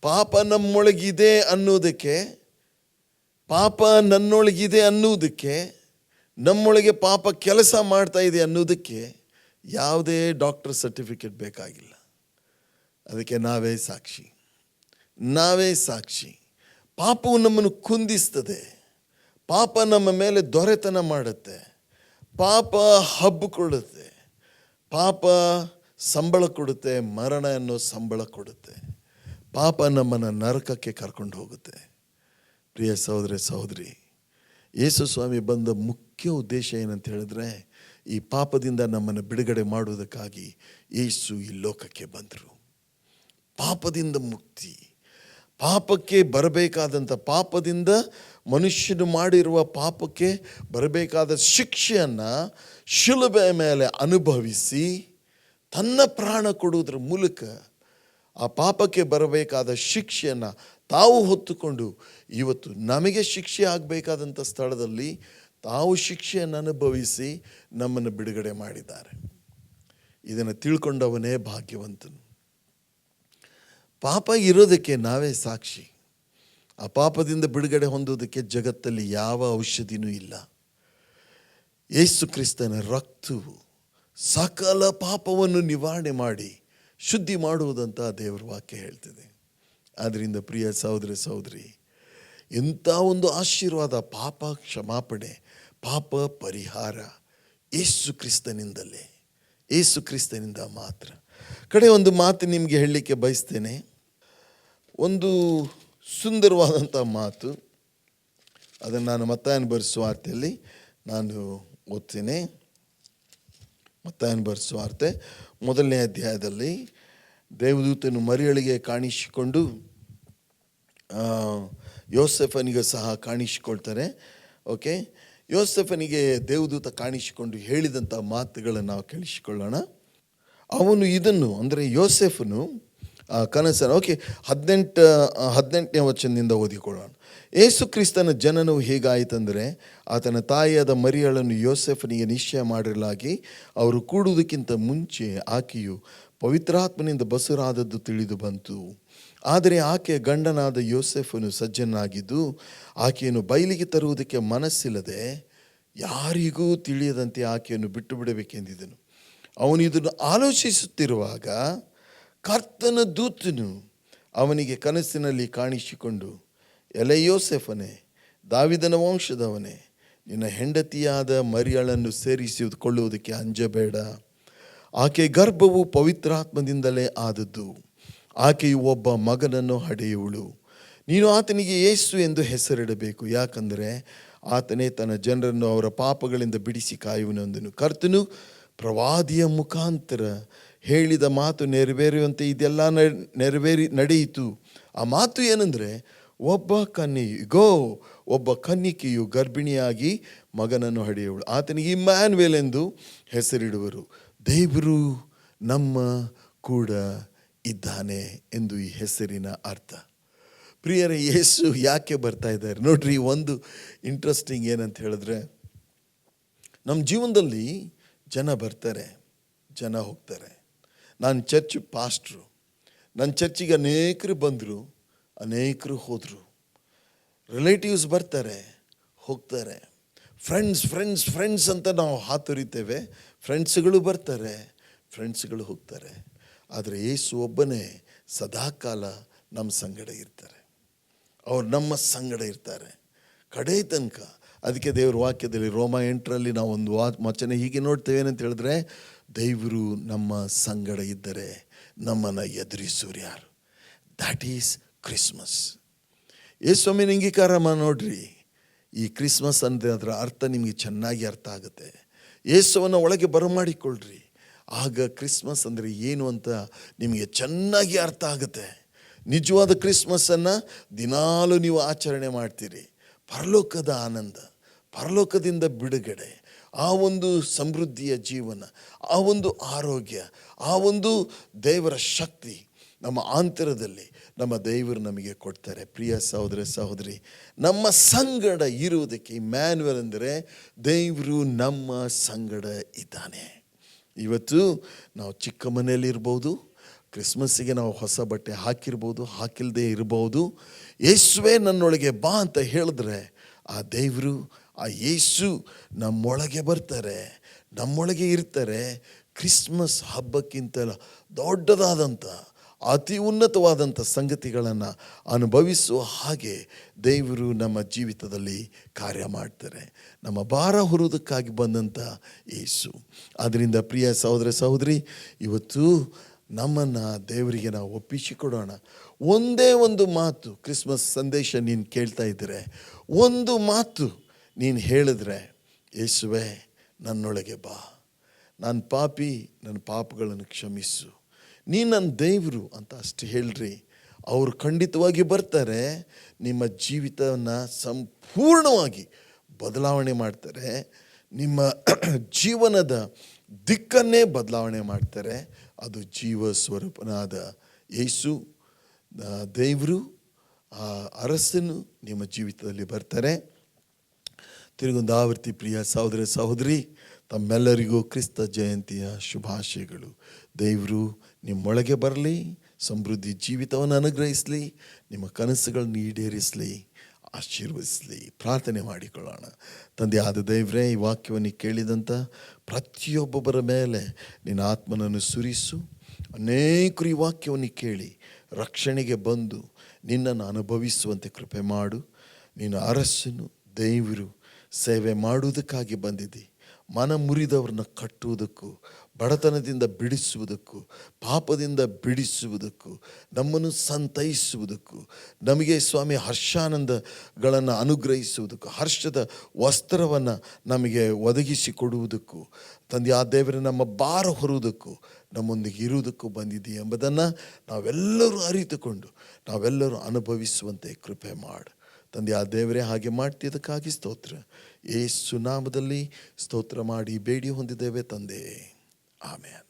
ಪಾಪ ನಮ್ಮೊಳಗಿದೆ ಅನ್ನೋದಕ್ಕೆ, ಪಾಪ ನನ್ನೊಳಗಿದೆ ಅನ್ನೋದಕ್ಕೆ, ನಮ್ಮೊಳಗೆ ಪಾಪ ಕೆಲಸ ಮಾಡ್ತಾ ಇದೆ ಅನ್ನೋದಕ್ಕೆ ಯಾವುದೇ ಡಾಕ್ಟರ್ ಸರ್ಟಿಫಿಕೇಟ್ ಬೇಕಾಗಿಲ್ಲ. ಅದಕ್ಕೆ ನಾವೇ ಸಾಕ್ಷಿ. ಪಾಪವು ನಮ್ಮನ್ನು ಕುಂದಿಸ್ತದೆ. ಪಾಪ ನಮ್ಮ ಮೇಲೆ ದೊರೆತನ ಮಾಡುತ್ತೆ. ಪಾಪ ಹಬ್ಬಿಕೊಳ್ಳುತ್ತೆ. ಪಾಪ ಸಂಬಳ ಕೊಡುತ್ತೆ, ಮರಣ ಅನ್ನೋ ಸಂಬಳ ಕೊಡುತ್ತೆ. ಪಾಪ ನಮ್ಮನ್ನು ನರಕಕ್ಕೆ ಕರ್ಕೊಂಡು ಹೋಗುತ್ತೆ. ಪ್ರಿಯ ಸಹೋದರ ಸಹೋದರಿ, ಯೇಸು ಸ್ವಾಮಿ ಬಂದ ಮುಖ್ಯ ಉದ್ದೇಶ ಏನಂತ ಹೇಳಿದ್ರೆ, ಈ ಪಾಪದಿಂದ ನಮ್ಮನ್ನು ಬಿಡುಗಡೆ ಮಾಡುವುದಕ್ಕಾಗಿ ಯೇಸು ಈ ಲೋಕಕ್ಕೆ ಬಂದರು. ಪಾಪದಿಂದ ಮುಕ್ತಿ, ಪಾಪಕ್ಕೆ ಬರಬೇಕಾದಂಥ, ಪಾಪದಿಂದ ಮನುಷ್ಯನು ಮಾಡಿರುವ ಪಾಪಕ್ಕೆ ಬರಬೇಕಾದ ಶಿಕ್ಷೆಯನ್ನು ಶಿಲುಬೆ ಮೇಲೆ ಅನುಭವಿಸಿ ತನ್ನ ಪ್ರಾಣ ಕೊಡುವುದರ ಮೂಲಕ ಆ ಪಾಪಕ್ಕೆ ಬರಬೇಕಾದ ಶಿಕ್ಷೆಯನ್ನು ತಾವು ಹೊತ್ತುಕೊಂಡು ಇವತ್ತು ನಮಗೆ ಶಿಕ್ಷೆ ಆಗಬೇಕಾದಂಥ ಸ್ಥಳದಲ್ಲಿ ತಾವು ಶಿಕ್ಷೆಯನ್ನು ಅನುಭವಿಸಿ ನಮ್ಮನ್ನು ಬಿಡುಗಡೆ ಮಾಡಿದ್ದಾರೆ. ಇದನ್ನು ತಿಳ್ಕೊಂಡವನೇ ಭಾಗ್ಯವಂತನು. ಪಾಪ ಇರೋದಕ್ಕೆ ನಾವೇ ಸಾಕ್ಷಿ. ಆ ಪಾಪದಿಂದ ಬಿಡುಗಡೆ ಹೊಂದೋದಕ್ಕೆ ಜಗತ್ತಲ್ಲಿ ಯಾವ ಔಷಧಿನೂ ಇಲ್ಲ. ಯೇಸು ಕ್ರಿಸ್ತನ ರಕ್ತವು ಸಕಲ ಪಾಪವನ್ನು ನಿವಾರಣೆ ಮಾಡಿ ಶುದ್ಧಿ ಮಾಡುವುದಂತ ದೇವರ ವಾಕ್ಯ ಹೇಳ್ತಿದೆ. ಆದ್ದರಿಂದ ಪ್ರಿಯ ಸಹೋದರ ಸಹೋದರಿ, ಇಂಥ ಒಂದು ಆಶೀರ್ವಾದ, ಪಾಪ ಕ್ಷಮಾಪಣೆ, ಪಾಪ ಪರಿಹಾರ ಯೇಸು ಕ್ರಿಸ್ತನಿಂದಲೇ, ಯೇಸು ಕ್ರಿಸ್ತನಿಂದ ಮಾತ್ರ. ಕಡೆ ಒಂದು ಮಾತು ನಿಮಗೆ ಹೇಳಲಿಕ್ಕೆ ಬಯಸ್ತೇನೆ. ಒಂದು ಸುಂದರವಾದಂಥ ಮಾತು, ಅದನ್ನು ನಾನು ಮತ್ತಾಯನ ಬರೆಸುವ ವಾರ್ತೆಯಲ್ಲಿ ನಾನು ಓದ್ತೇನೆ. ಮತ್ತಾಯನ ಬರೆಸುವ ವಾರ್ತೆ 1ನೇ ಅಧ್ಯಾಯದಲ್ಲಿ ದೇವದೂತನು ಮರಿಯಳಿಗೆ ಕಾಣಿಸಿಕೊಂಡು ಯೋಸೆಫನಿಗೆ ಸಹ ಕಾಣಿಸಿಕೊಳ್ತಾರೆ. ಓಕೆ, ಯೋಸೆಫನಿಗೆ ದೇವದೂತ ಕಾಣಿಸಿಕೊಂಡು ಹೇಳಿದಂಥ ಮಾತುಗಳನ್ನು ನಾವು ಕೇಳಿಸಿಕೊಳ್ಳೋಣ. ಅವನು ಇದನ್ನು, ಅಂದರೆ ಯೋಸೆಫನು ಕನಸನ್ನು, ಓಕೆ, 18ನೇ ವಚನದಿಂದ ಓದಿಕೊಳ್ಳೋಣ. ಯೇಸು ಕ್ರಿಸ್ತನ ಜನನವು ಹೇಗಾಯಿತಂದರೆ, ಆತನ ತಾಯಿಯಾದ ಮರಿಯಳನ್ನು ಯೋಸೆಫನಿಗೆ ನಿಶ್ಚಯ ಮಾಡಿರಲಾಗಿ ಅವರು ಕೂಡುವುದಕ್ಕಿಂತ ಮುಂಚೆ ಆಕೆಯು ಪವಿತ್ರಾತ್ಮನಿಂದ ಬಸುರಾದದ್ದು ತಿಳಿದು ಬಂತು. ಆದರೆ ಆಕೆಯ ಗಂಡನಾದ ಯೋಸೆಫನು ಸಜ್ಜನಾಗಿದ್ದು ಆಕೆಯನ್ನು ಬಯಲಿಗೆ ತರುವುದಕ್ಕೆ ಮನಸ್ಸಿಲ್ಲದೆ ಯಾರಿಗೂ ತಿಳಿಯದಂತೆ ಆಕೆಯನ್ನು ಬಿಟ್ಟು ಬಿಡಬೇಕೆಂದಿದ್ದನು. ಅವನು ಇದನ್ನು ಆಲೋಚಿಸುತ್ತಿರುವಾಗ ಕರ್ತನ ದೂತನು ಅವನಿಗೆ ಕನಸಿನಲ್ಲಿ ಕಾಣಿಸಿಕೊಂಡು, ಎಲೆ ಯೋಸೆಫನೇ, ದಾವಿದನ ವಂಶದವನೇ, ನಿನ್ನ ಹೆಂಡತಿಯಾದ ಮರಿಯಳನ್ನು ಸೇರಿಸಿಕೊಳ್ಳುವುದಕ್ಕೆ ಅಂಜಬೇಡ. ಆಕೆ ಗರ್ಭವು ಪವಿತ್ರಾತ್ಮದಿಂದಲೇ ಆದದ್ದು. ಆಕೆಯು ಒಬ್ಬ ಮಗನನ್ನು ಹಡೆಯುವಳು. ನೀನು ಆತನಿಗೆ ಯೇಸು ಎಂದು ಹೆಸರಿಡಬೇಕು, ಯಾಕಂದರೆ ಆತನೇ ತನ್ನ ಜನರನ್ನು ಅವರ ಪಾಪಗಳಿಂದ ಬಿಡಿಸಿ ಕಾಯುವನೆಂದನು. ಕರ್ತನು ಪ್ರವಾದಿಯ ಮುಖಾಂತರ ಹೇಳಿದ ಮಾತು ನೆರವೇರುವಂತೆ ಇದೆಲ್ಲ ನಡೆಯಿತು. ಆ ಮಾತು ಏನಂದರೆ, ಒಬ್ಬ ಕನ್ನಿಕೆಯು ಗರ್ಭಿಣಿಯಾಗಿ ಮಗನನ್ನು ಹಡೆಯುವಳು. ಆತನಿಗೆ ಇಮ್ಯಾನ್ಯುಯಲ್ ಎಂದು ಹೆಸರಿಡುವರು. ದೇವರು ನಮ್ಮ ಕೂಡ ಇದ್ದಾನೆ ಎಂದು ಈ ಹೆಸರಿನ ಅರ್ಥ. ಪ್ರಿಯರೇ, ಯೇಸು ಯಾಕೆ ಬರ್ತಾ ಇದ್ದಾರೆ ನೋಡ್ರಿ. ಒಂದು ಇಂಟ್ರೆಸ್ಟಿಂಗ್ ಏನಂತ ಹೇಳಿದ್ರೆ, ನಮ್ಮ ಜೀವನದಲ್ಲಿ ಜನ ಬರ್ತಾರೆ, ಜನ ಹೋಗ್ತಾರೆ. ನಾನು ಚರ್ಚ್ ಪಾಸ್ಟ್ರು, ನನ್ನ ಚರ್ಚಿಗೆ ಅನೇಕರು ಬಂದರು, ಅನೇಕರು ಹೋದರು. ರಿಲೇಟಿವ್ಸ್ ಬರ್ತಾರೆ, ಹೋಗ್ತಾರೆ. ಫ್ರೆಂಡ್ಸ್ ಅಂತ ನಾವು ಹಾತೊರಿತೇವೆ. ಫ್ರೆಂಡ್ಸ್ಗಳು ಬರ್ತಾರೆ, ಫ್ರೆಂಡ್ಸ್ಗಳು ಹೋಗ್ತಾರೆ. ಆದರೆ ಯೇಸು ಒಬ್ಬನೇ ಸದಾಕಾಲ ನಮ್ಮ ಸಂಗಡ ಇರ್ತಾರೆ. ಅವ್ರು ನಮ್ಮ ಸಂಗಡ ಇರ್ತಾರೆ ಕಡೆ ತನಕ. ಅದಕ್ಕೆ ದೇವ್ರ ವಾಕ್ಯದಲ್ಲಿ ರೋಮ 8ರಲ್ಲಿ ನಾವು ಒಂದು ವಚನ ಹೀಗೆ ನೋಡ್ತೇವೆ. ಏನಂತ ಹೇಳಿದ್ರೆ, ದೇವರು ನಮ್ಮ ಸಂಗಡ ಇದ್ದರೆ ನಮ್ಮನ್ನು ಎದುರಿಸೋರು ಯಾರು? That is Christmas. ಯೇಸುವಿನ ಅಂಗೀಕಾರ ನೋಡ್ರಿ. ಈ ಕ್ರಿಸ್ಮಸ್ ಅಂದರೆ ಅದರ ಅರ್ಥ ನಿಮಗೆ ಚೆನ್ನಾಗಿ ಅರ್ಥ ಆಗುತ್ತೆ. ಯೇಸುವನ್ನು ಒಳಗೆ ಬರಮಾಡಿಕೊಳ್ಳ್ರಿ, ಆಗ ಕ್ರಿಸ್ಮಸ್ ಅಂದರೆ ಏನು ಅಂತ ನಿಮಗೆ ಚೆನ್ನಾಗಿ ಅರ್ಥ ಆಗುತ್ತೆ. ನಿಜವಾದ ಕ್ರಿಸ್ಮಸ್ಸನ್ನು ದಿನಾಲೂ ನೀವು ಆಚರಣೆ ಮಾಡ್ತೀರಿ. ಪರಲೋಕದ ಆನಂದ, ಪರಲೋಕದಿಂದ ಬಿಡುಗಡೆ, ಆ ಒಂದು ಸಮೃದ್ಧಿಯ ಜೀವನ, ಆ ಒಂದು ಆರೋಗ್ಯ, ಆ ಒಂದು ದೇವರ ಶಕ್ತಿ ನಮ್ಮ ಆಂತರದಲ್ಲಿ ನಮ್ಮ ದೇವರು ನಮಗೆ ಕೊಡ್ತಾರೆ. ಪ್ರಿಯ ಸಹೋದರ ಸಹೋದರಿ, ನಮ್ಮ ಸಂಗಡ ಇರುವುದಕ್ಕೆ ಇಮ್ಯಾನ್ಯುಯಲ್ ಅಂದರೆ ದೇವರು ನಮ್ಮ ಸಂಗಡ ಇದ್ದಾನೆ. ಇವತ್ತು ನಾವು ಚಿಕ್ಕ ಮನೆಯಲ್ಲಿರ್ಬೋದು, ಕ್ರಿಸ್ಮಸ್ಸಿಗೆ ನಾವು ಹೊಸ ಬಟ್ಟೆ ಹಾಕಿರ್ಬೋದು, ಹಾಕಿಲ್ಲದೆ ಇರ್ಬೋದು. ಯೇಸುವೇ ನನ್ನೊಳಗೆ ಬಾ ಅಂತ ಹೇಳಿದ್ರೆ ಆ ದೇವರು, ಆ ಯೇಸು ನಮ್ಮೊಳಗೆ ಬರ್ತಾರೆ, ನಮ್ಮೊಳಗೆ ಇರ್ತಾರೆ. ಕ್ರಿಸ್ಮಸ್ ಹಬ್ಬಕ್ಕಿಂತ ದೊಡ್ಡದಾದಂಥ ಅತಿ ಉನ್ನತವಾದಂಥ ಸಂಗತಿಗಳನ್ನು ಅನುಭವಿಸುವ ಹಾಗೆ ದೇವರು ನಮ್ಮ ಜೀವಿತದಲ್ಲಿ ಕಾರ್ಯ ಮಾಡ್ತಾರೆ. ನಮ್ಮ ಭಾರ ಹೊರುವುದಕ್ಕಾಗಿ ಬಂದಂಥ ಯೇಸು. ಆದ್ದರಿಂದ ಪ್ರಿಯ ಸಹೋದರ ಸಹೋದರಿ, ಇವತ್ತು ನಮ್ಮನ್ನು ದೇವರಿಗೆ ನಾವು ಒಪ್ಪಿಸಿಕೊಡೋಣ. ಒಂದೇ ಒಂದು ಮಾತು, ಕ್ರಿಸ್ಮಸ್ ಸಂದೇಶ ನೀನು ಕೇಳ್ತಾ ಇದ್ದರೆ ಒಂದು ಮಾತು ನೀನು ಹೇಳಿದ್ರೆ, ಯೇಸುವೆ ನನ್ನೊಳಗೆ ಬಾ, ನಾನು ಪಾಪಿ, ನನ್ನ ಪಾಪಗಳನ್ನು ಕ್ಷಮಿಸು, ನೀನು ನನ್ನ ದೇವರು ಅಂತ ಅಷ್ಟು ಹೇಳ್ರಿ. ಅವರು ಖಂಡಿತವಾಗಿ ಬರ್ತಾರೆ, ನಿಮ್ಮ ಜೀವಿತವನ್ನು ಸಂಪೂರ್ಣವಾಗಿ ಬದಲಾವಣೆ ಮಾಡ್ತಾರೆ, ನಿಮ್ಮ ಜೀವನದ ದಿಕ್ಕನ್ನೇ ಬದಲಾವಣೆ ಮಾಡ್ತಾರೆ. ಅದು ಜೀವ ಸ್ವರೂಪನಾದ ಯೇಸು ದೇವರು, ಆ ಅರಸನು ನಿಮ್ಮ ಜೀವಿತದಲ್ಲಿ ಬರ್ತಾರೆ. ತಿರುಗೊಂದು ಆವೃತ್ತಿ ಪ್ರಿಯ ಸಹೋದರ ಸಹೋದರಿ, ತಮ್ಮೆಲ್ಲರಿಗೂ ಕ್ರಿಸ್ತ ಜಯಂತಿಯ ಶುಭಾಶಯಗಳು. ದೇವರು ನಿಮ್ಮೊಳಗೆ ಬರಲಿ, ಸಮೃದ್ಧಿ ಜೀವಿತವನ್ನು ಅನುಗ್ರಹಿಸಲಿ, ನಿಮ್ಮ ಕನಸುಗಳನ್ನು ಈಡೇರಿಸಲಿ, ಆಶೀರ್ವದಿಸಲಿ. ಪ್ರಾರ್ಥನೆ ಮಾಡಿಕೊಳ್ಳೋಣ. ತಂದೆಯಾದ ದೇವರೇ, ಈ ವಾಕ್ಯವನ್ನು ಕೇಳಿದಂಥ ಪ್ರತಿಯೊಬ್ಬೊಬ್ಬರ ಮೇಲೆ ನಿನ್ನ ಆತ್ಮನನ್ನು ಸುರಿಸು. ಅನೇಕರು ಈ ವಾಕ್ಯವನ್ನು ಕೇಳಿ ರಕ್ಷಣೆಗೆ ಬಂದು ನಿನ್ನನ್ನು ಅನುಭವಿಸುವಂತೆ ಕೃಪೆ ಮಾಡು. ನೀನು ಅರಸನು, ದೇವರು, ಸೇವೆ ಮಾಡುವುದಕ್ಕಾಗಿ ಬಂದಿದ್ದಿ. ಮನ ಮುರಿದವ್ರನ್ನ ಕಟ್ಟುವುದಕ್ಕೂ, ಬಡತನದಿಂದ ಬಿಡಿಸುವುದಕ್ಕೂ, ಪಾಪದಿಂದ ಬಿಡಿಸುವುದಕ್ಕೂ, ನಮ್ಮನ್ನು ಸಂತೈಸುವುದಕ್ಕೂ, ನಮಗೆ ಸ್ವಾಮಿ ಹರ್ಷಾನಂದಗಳನ್ನು ಅನುಗ್ರಹಿಸುವುದಕ್ಕೂ, ಹರ್ಷದ ವಸ್ತ್ರವನ್ನು ನಮಗೆ ಒದಗಿಸಿ ಕೊಡುವುದಕ್ಕೂ, ತಂದೆ ಆ ದೇವರ ನಮ್ಮ ಭಾರ ಹೊರುವುದಕ್ಕೂ, ನಮ್ಮೊಂದಿಗೆ ಇರುವುದಕ್ಕೂ ಬಂದಿದ್ದೀವಿ ಎಂಬುದನ್ನು ನಾವೆಲ್ಲರೂ ಅರಿತುಕೊಂಡು ನಾವೆಲ್ಲರೂ ಅನುಭವಿಸುವಂತೆ ಕೃಪೆ ಮಾಡು. ತಂದೆ ಆ ದೇವರೇ, ಹಾಗೆ ಮಾಡ್ತಿದ್ದಕ್ಕಾಗಿ ಸ್ತೋತ್ರ. ಯೇಸು ನಾಮದಲ್ಲಿ ಸ್ತೋತ್ರ ಮಾಡಿ ಬೇಡಿ ಹೊಂದಿದ್ದೇವೆ ತಂದೆ, ಆಮೆನ್.